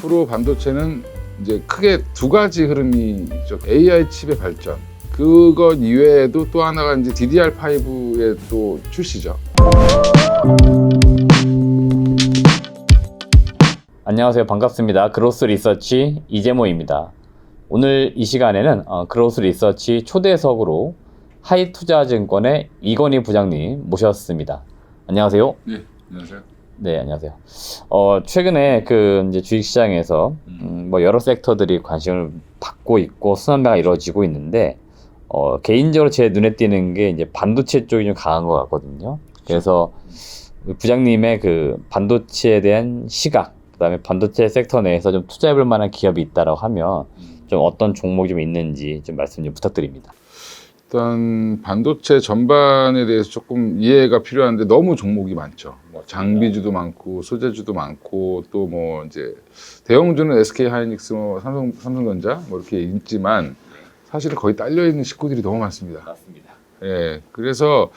앞으로 반도체는 이제 크게 두 가지 흐름이 있죠. AI 칩의 발전. 그것 이외에도 또 하나가 이제 DDR5의 또 출시죠. 안녕하세요. 반갑습니다. 그로스 리서치 이재모입니다. 오늘 이 시간에는 그로스 리서치 초대석으로 하이투자증권의 이건희 부장님 모셨습니다. 안녕하세요. 네, 안녕하세요. 네, 안녕하세요. 최근에 이제 주식시장에서 여러 섹터들이 관심을 받고 있고 순환매가 이루어지고 있는데 개인적으로 제 눈에 띄는 게 이제 반도체 쪽이 좀 강한 것 같거든요. 그래서 부장님의 그 반도체에 대한 시각, 그다음에 반도체 섹터 내에서 좀 투자해볼 만한 기업이 있다라고 하면 좀 어떤 종목이 좀 있는지 좀 말씀 좀 부탁드립니다. 일단 반도체 전반에 대해서 조금 이해가 필요한데 너무 종목이 많죠. 뭐 장비주도 많고 소재주도 많고 또 뭐 이제 대형주는 SK 하이닉스, 뭐 삼성전자 뭐 이렇게 있지만 사실은 거의 딸려 있는 식구들이 너무 많습니다. 맞습니다. 예, 그래서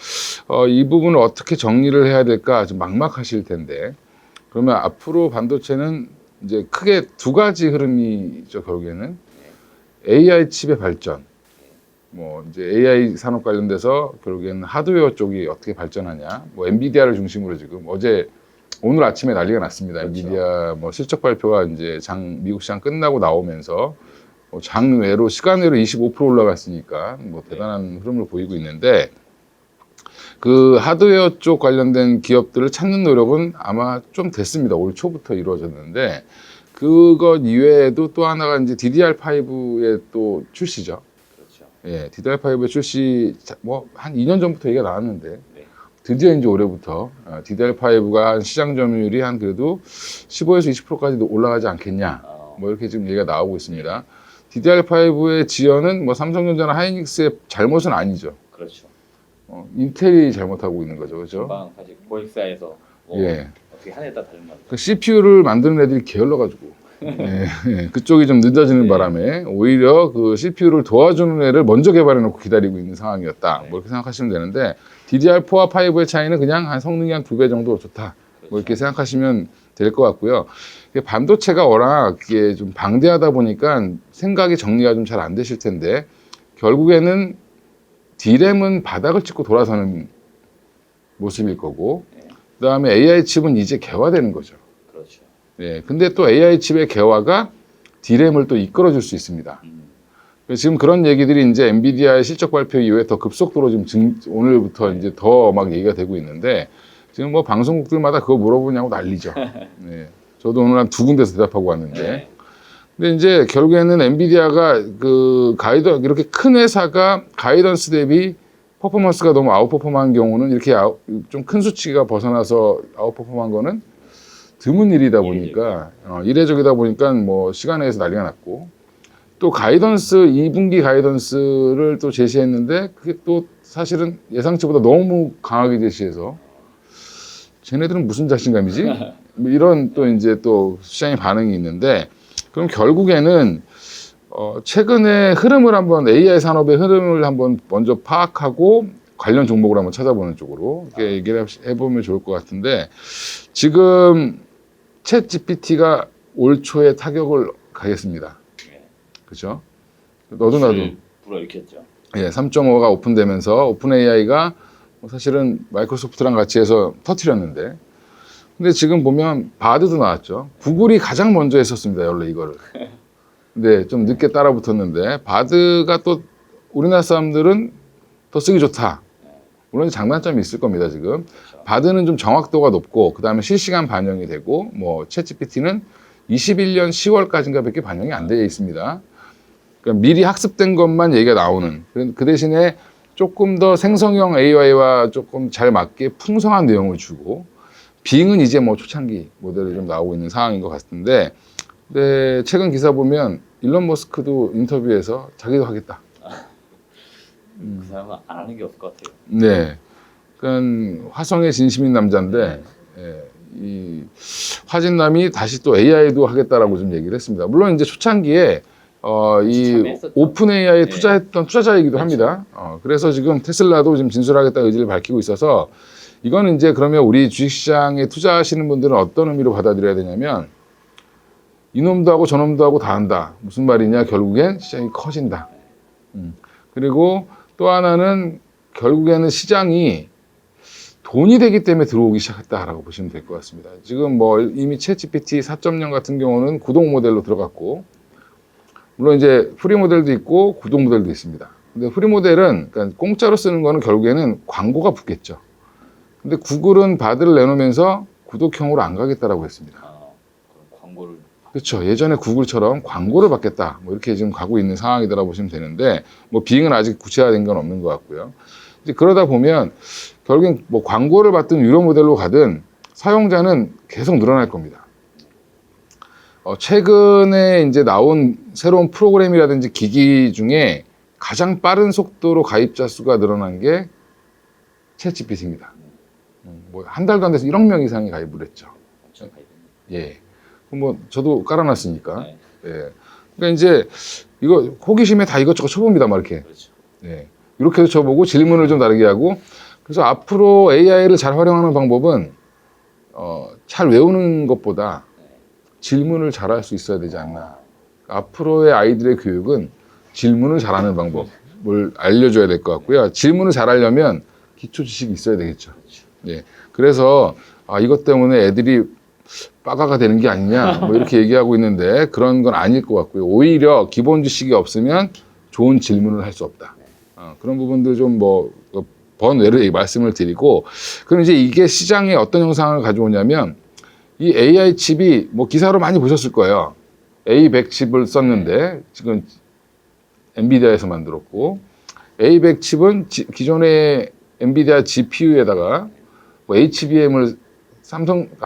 이 부분을 어떻게 정리를 해야 될까 좀 막막하실 텐데, 그러면 앞으로 반도체는 이제 크게 두 가지 흐름이 있죠. 결국에는 AI 칩의 발전. 뭐 이제 AI 산업 관련돼서 결국에는 하드웨어 쪽이 어떻게 발전하냐, 뭐 엔비디아를 중심으로 지금 오늘 아침에 난리가 났습니다. 그렇죠. 엔비디아 뭐 실적 발표가 이제 미국 시장 끝나고 나오면서 장외로 시간외로 25% 올라갔으니까 뭐 대단한 흐름을 보이고 있는데, 그 하드웨어 쪽 관련된 기업들을 찾는 노력은 아마 좀 됐습니다. 올 초부터 이루어졌는데, 그것 이외에도 또 하나가 이제 DDR5의 또 출시죠. 예, DDR5의 출시 뭐 한 2년 전부터 얘기가 나왔는데 드디어 이제 올해부터 DDR5가 시장 점유율이 한 그래도 15에서 20%까지 올라가지 않겠냐, 뭐 이렇게 지금 얘기가 나오고 있습니다. DDR5의 지연은 뭐 삼성전자나 하이닉스의 잘못은 아니죠. 그렇죠. 인텔이 잘못하고 있는 거죠, 그렇죠? 금방 사실 고객사에서 예. 어떻게 한 해 따 다른 말. 그 CPU를 만드는 애들이 게을러가지고 예, 그쪽이 좀 늦어지는 바람에 오히려 그 CPU를 도와주는 애를 먼저 개발해놓고 기다리고 있는 상황이었다. 뭐 이렇게 생각하시면 되는데, DDR4와 5의 차이는 그냥 한 성능이 한 2배 정도 좋다. 뭐 이렇게 생각하시면 될 것 같고요. 반도체가 워낙 이게 좀 방대하다 보니까 생각이 정리가 좀 잘 안 되실 텐데, 결국에는 D램은 바닥을 찍고 돌아서는 모습일 거고, 그다음에 AI 칩은 이제 개화되는 거죠. 그렇죠. 예, 근데 또 AI 칩의 개화가 D램을 또 이끌어줄 수 있습니다. 지금 그런 얘기들이 이제 엔비디아의 실적 발표 이후에 더 급속도로 지금 오늘부터 이제 더 막 얘기가 되고 있는데, 지금 뭐 방송국들마다 그거 물어보냐고 난리죠. 예, 저도 오늘 한 2군데서 대답하고 왔는데, 근데 이제 결국에는 엔비디아가 이렇게 큰 회사가 가이던스 대비 퍼포먼스가 너무 아웃퍼폼한 경우는 이렇게 좀 큰 수치가 벗어나서 아웃퍼폼한 거는 드문 일이다 보니까 이례적이다 보니까 뭐 시간에서 난리가 났고, 또 가이던스 2분기 가이던스를 또 제시했는데 그게 또 사실은 예상치보다 너무 강하게 제시해서 쟤네들은 무슨 자신감이지? 뭐 이런 또 이제 또 시장의 반응이 있는데, 그럼 결국에는 최근의 흐름을 한번 AI 산업의 흐름을 한번 먼저 파악하고 관련 종목을 한번 찾아보는 쪽으로 이렇게 얘기를 해보면 좋을 것 같은데, 지금 챗 GPT가 올 초에 타격을 가겠습니다. 그렇죠? 너도 나도 불어일으켰죠. 예, 3.5가 오픈되면서 오픈 AI가 사실은 마이크로소프트랑 같이 해서 터뜨렸는데, 근데 지금 보면 바드도 나왔죠. 구글이 가장 먼저 했었습니다, 원래 이거를. 근데 좀 늦게 따라 붙었는데, 바드가 또 우리나라 사람들은 더 쓰기 좋다. 물론 장단점이 있을 겁니다, 지금. 바드는 좀 정확도가 높고, 그 다음에 실시간 반영이 되고, 뭐, 챗GPT는 21년 10월까지인가 밖에 반영이 안 되어 있습니다. 그러니까 미리 학습된 것만 얘기가 나오는. 그 대신에 조금 더 생성형 AI와 조금 잘 맞게 풍성한 내용을 주고, 빙은 이제 뭐 초창기 모델이 좀 나오고 있는 상황인 것 같은데, 근데 최근 기사 보면 일론 머스크도 인터뷰에서 자기도 하겠다. 그 사람은 안 하는 게 없을 것 같아요. 네. 그러니까 화성의 진심인 남자인데, 예, 이 화진남이 다시 또 AI도 하겠다라고 좀 얘기를 했습니다. 물론 이제 초창기에 이 오픈 AI에 투자했던 투자자이기도 합니다. 그래서 지금 테슬라도 지금 진출하겠다 의지를 밝히고 있어서, 이거는 이제 그러면 우리 주식시장에 투자하시는 분들은 어떤 의미로 받아들여야 되냐면, 이놈도 하고 저놈도 하고 다 한다. 무슨 말이냐? 결국엔 시장이 커진다. 그리고 또 하나는 결국에는 시장이 돈이 되기 때문에 들어오기 시작했다라고 보시면 될 것 같습니다. 지금 뭐 이미 챗GPT 4.0 같은 경우는 구독 모델로 들어갔고, 물론 이제 프리 모델도 있고 구독 모델도 있습니다. 근데 프리 모델은 그러니까 공짜로 쓰는 거는 결국에는 광고가 붙겠죠. 근데 구글은 바드를 내놓으면서 구독형으로 안 가겠다라고 했습니다. 그럼 광고를 그렇죠. 예전에 구글처럼 광고를 받겠다. 뭐 이렇게 지금 가고 있는 상황이라고 보시면 되는데, 뭐 비행은 아직 구체화된 건 없는 것 같고요. 이제 그러다 보면 결국엔 뭐 광고를 받든 유료 모델로 가든 사용자는 계속 늘어날 겁니다. 최근에 이제 나온 새로운 프로그램이라든지 기기 중에 가장 빠른 속도로 가입자 수가 늘어난 게 챗GPT입니다. 뭐 한 달도 안 돼서 1억 명 이상이 가입을 했죠. 엄청 가입됩니다. 예. 뭐 저도 깔아놨으니까. 네. 예. 그러니까 이제 이거 호기심에 다 이것저것 쳐봅니다, 막 이렇게. 그렇죠. 예. 이렇게도 쳐보고 질문을 좀 다르게 하고. 그래서 앞으로 AI를 잘 활용하는 방법은 잘 외우는 것보다 질문을 잘할 수 있어야 되지 않나. 앞으로의 아이들의 교육은 질문을 잘하는 방법을 알려줘야 될 것 같고요. 질문을 잘하려면 기초 지식이 있어야 되겠죠. 예. 그래서 이것 때문에 애들이 빠가가 되는 게 아니냐, 뭐 이렇게 얘기하고 있는데 그런 건 아닐 것 같고요. 오히려 기본 지식이 없으면 좋은 질문을 할 수 없다. 그런 부분들 좀 뭐 번외로 말씀을 드리고, 그럼 이제 이게 시장에 어떤 형상을 가져오냐면, 이 AI 칩이 뭐 기사로 많이 보셨을 거예요. A100 칩을 썼는데 지금 엔비디아에서 만들었고, A100 칩은 기존의 엔비디아 GPU에다가 뭐 HBM을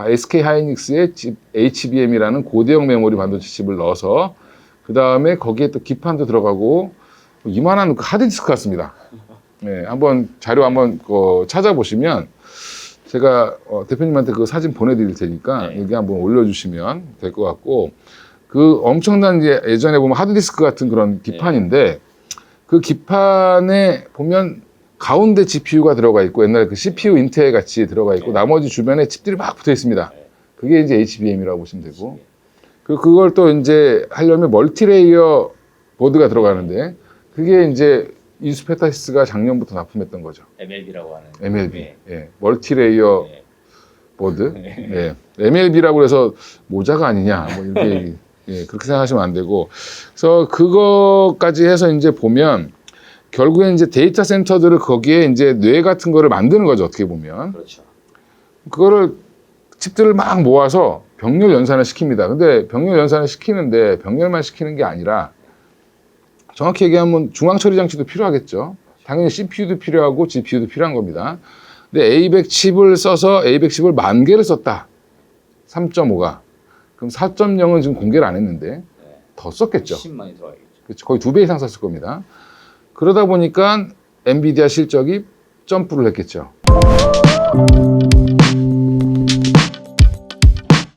SK 하이닉스의 HBM이라는 고대형 메모리 반도체 칩을 넣어서 그 다음에 거기에 또 기판도 들어가고 이만한 하드디스크 같습니다. 네, 한번 자료 한번 찾아보시면 제가 대표님한테 그 사진 보내드릴 테니까 네. 여기 한번 올려주시면 될 것 같고, 그 엄청난 예전에 보면 하드디스크 같은 그런 기판인데 그 기판에 보면 가운데 GPU가 들어가 있고 옛날에 그 CPU 인텔 같이 들어가 있고 나머지 주변에 칩들이 막 붙어 있습니다. 그게 이제 HBM이라고 보시면 되고, 그걸 또 이제 하려면 멀티레이어 보드가 들어가는데 그게 이제 인수페타시스가 작년부터 납품했던 거죠. MLB라고 하는. MLB. 네. 예. 멀티레이어 네. 보드. 예. MLB라고 해서 모자가 아니냐. 뭐 이렇게 예, 그렇게 생각하시면 안 되고. 그래서 그거까지 해서 이제 보면 결국엔 이제 데이터 센터들을 거기에 이제 뇌 같은 거를 만드는 거죠. 어떻게 보면. 그렇죠. 그거를 칩들을 막 모아서 병렬 연산을 시킵니다. 근데 병렬 연산을 시키는데 병렬만 시키는 게 아니라 정확히 얘기하면 중앙 처리 장치도 필요하겠죠. 당연히 CPU도 필요하고 GPU도 필요한 겁니다. 근데 A100 칩을 써서 A100 칩을 10,000개를 썼다. 3.5가. 그럼 4.0은 지금 공개를 안 했는데 더 썼겠죠. 10만이 들어가겠죠. 그렇죠. 거의 2배 이상 썼을 겁니다. 그러다 보니까 엔비디아 실적이 점프를 했겠죠.